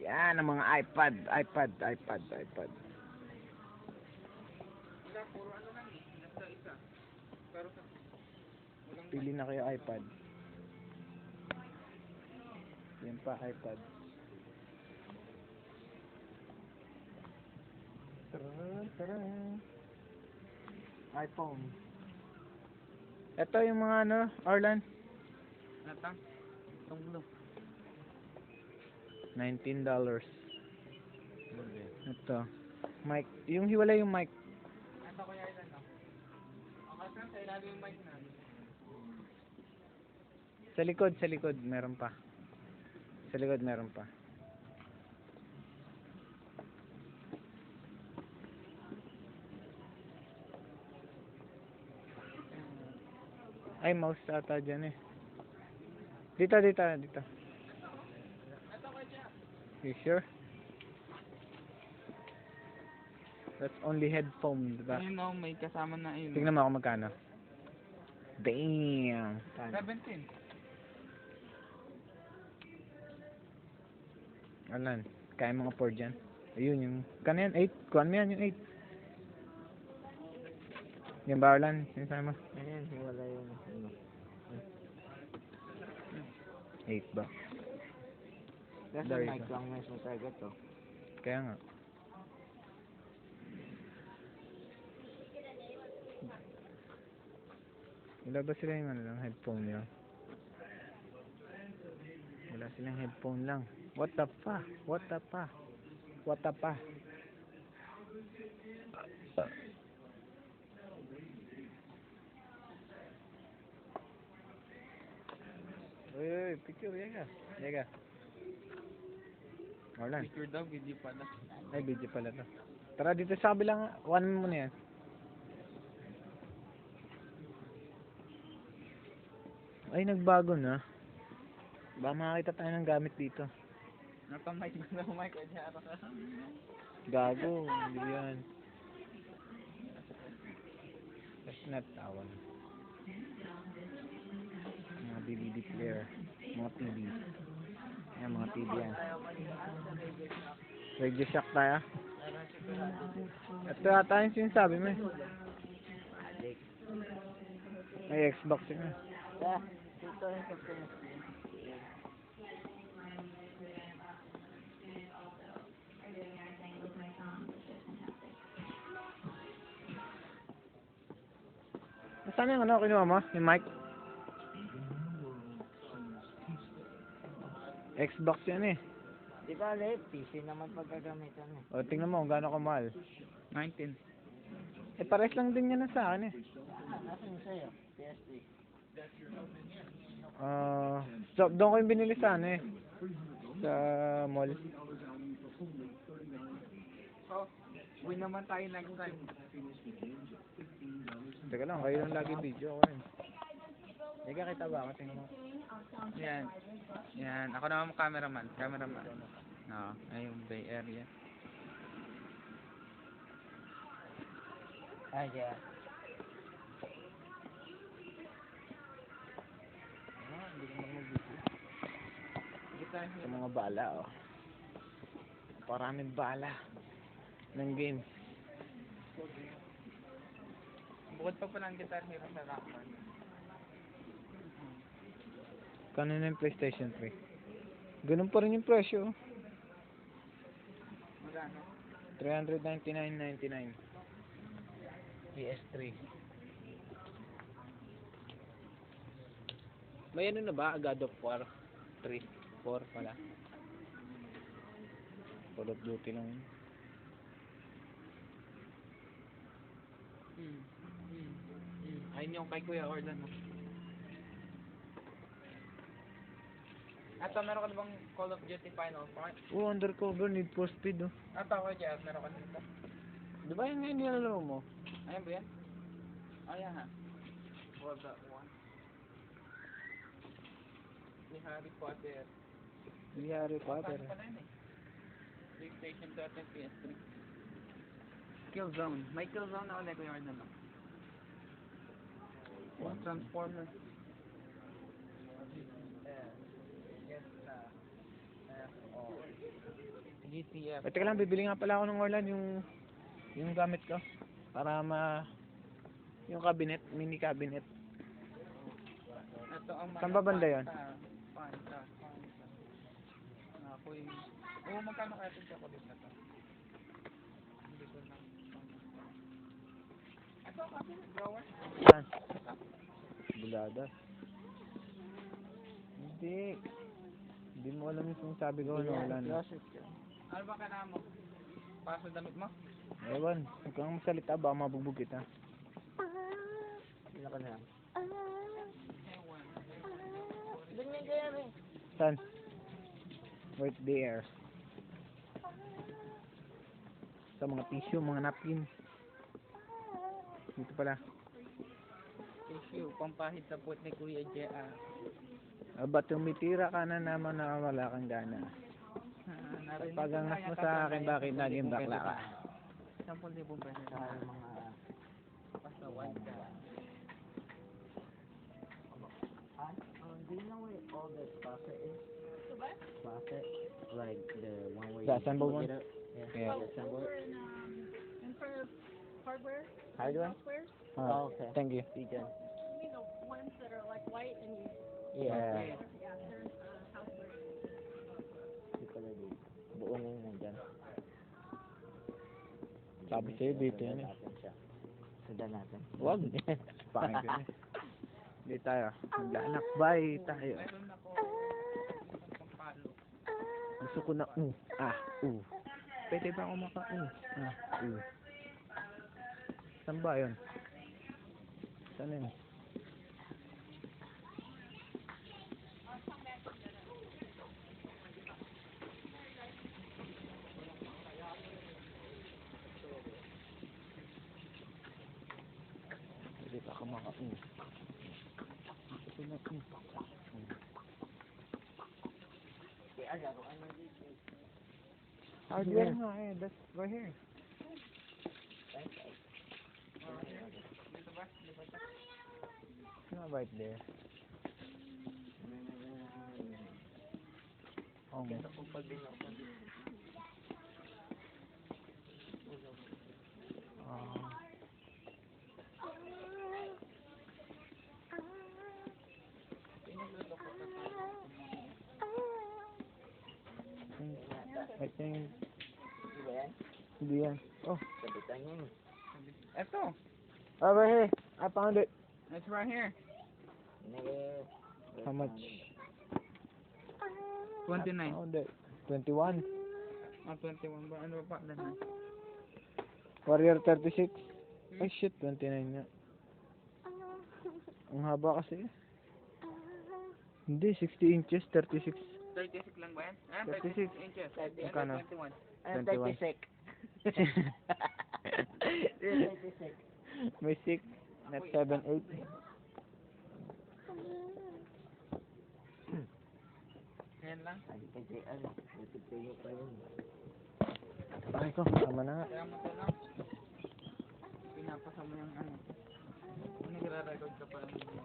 Yan ang mga iPad. Pili na kayo iPad. Yan pa, iPad. Taran. iPhone. Ito yung mga ano, Arlan. Natang? Itong blue. $19. Ito. Mic. Yung hiwalay yung mic. Ito ko yan no? Ang kasang sa ilalim yung mic na. Sa likod. Meron pa. Sa likod meron pa. Ay, mouse ata dyan eh. Dito. Ito ko dyan. You sure? That's only headphone, diba? Ayun no, may kasama na yun. Tingnan mo ako magkano. Damn. 17. Alan, kaya mo afford dyan? Ayun yung, kano yan? 8? Kuhan mo yan yung 8. Yan ba, Alan? Sinasabi mo? Ayan, wala yung ano. 8 ba? Kasi There you mic go. lang mismo talaga to. Kaya nga. Wala ba sila yung ano lang, headphone nila? Wala silang headphone lang. What the pa? Uy, picture, Yega. Orlan. Picture daw, video pala. Ay, video pala to. Tara dito sa kabilang, one mo na yan. Ay, nagbago na. Baka makakita tayo ng gamit dito. Napamic na ng mic ko dyan. Gago, hindi yan. That's not tawag. Mga DVD player. Mga TV. Yan, mga TV yan. Radio Shack tayo. Ito ata yung sinasabi mo eh. May Xbox yun eh. Yeah, dito yung kapatid. Saan yung ano, kinuha mo? Yung mic? Xbox yan eh. Di ba, Le? PC naman pagkagamitan eh. O, tingnan mo kung gaano kamahal. 19. Eh, pares lang din yan sa akin eh. Nasaan yung sa'yo? PS3. So, doon ko yung binili sa ano eh. Sa mall. So, win naman tayo next time. Teka lang, kayo lang lagi video ko rin. Ika, kita ba ako? Tingnan mo. Yan. Yan. Ako naman cameraman. No, ay yung Bay Area. Ah, yeah. Hindi ko mag-video. Sa mga bala, oh. Paraming bala ng game. Bukod pa pala ang Guitar Hero sa Rock Band. Kano na yung PlayStation 3? Ganun pa rin yung presyo. Magkano? $399.99. PS3. May ano na ba? God of War 3? 4 pala. Call of Duty lang yun. Ayun yung kay Kuya Orlan. Ato, meron ka bang Call of Duty Final Fight? Oh, Undercover, Need for Speed, oh. Ato ko dyan, meron ka dito. Di ba yun nga yung nilalaro mo? Ayan ba yan? Ayan ha. Well, that one. Ni Harry Potter. Hindi Harry Potter. Paano pala yun eh? PlayStation 2 at PS3. Killzone. May Killzone na ulit Kuya Orlan. Transformer. GTF. Teka lang, bibili nga pala ako ng Orlan yung gamit ko. Para yung cabinet, mini cabinet. Ito ang mga Saan ba banda yun? Panta. Ako yung... Oo, magkano kaya itong chocolate na to? Hindi ko na... Ito, kasi drawer. Saan? Bulada. Hindi mo alam yung sabi ko ano, Orlan. Ano ba kailangan mo? Para sa damit mo? Ewan, huwag kang magsalita, baka mabugbog kita. Ilan ka na lang? Saan? Right there. Sa mga tissue, mga napkin. Dito pala. Tissue, pampahid sa puwet ni Kuya J.R. Ba't tumitira ka na naman na wala kang gana? Pagangas mo sa akin, bakit naging bakla ka? 10,000 pesos sa mga pasawan ka. Do you know where all the plaza is? Plaza? Like the one where The you assembled one? get up? Yeah. The assembled? In front of hardware, Hardware? housewares. Oh, okay. Thank you. You done? You mean the ones that are like white and you, Yeah. Yeah. yeah, they're housewares. Hindi pala dito. Buo na yun nandyan. Sabi sa'yo dito yan eh. Natin siya. Sundan natin. Wag. Pangit yun eh. Hindi tayo. Maglalakbay tayo. Meron ako pampalo. Gusto ko na Pwede ba ako maka Saan ba yun? Saan yun? Pwede ba ako maka Gusto na Hardware nga eh. That's right here. Dito ba? It's not right there. Oh, I think Di ba yan? hindi yan. Oh, Sabitan niya yun. Ito. over here. I found it. It's right here. How much? 29. I found it. 21. Ah, 21 ba? Ano ba pa? Dana? Warrior 36. Ay shit, 29 nga. Ang haba kasi. Hindi, 60 inches, 36. 36 lang ba yan? Ah, 36 inches. Magkano? 21. 21. 36. May 6, not 7, 8. Ayan lang. Sabi ka JR, YouTube kayo pa yun. Bakit ko? Tama na nga. Kaya mo ito lang. Pinapasa mo yung ano. Nagra-record ka pa lang.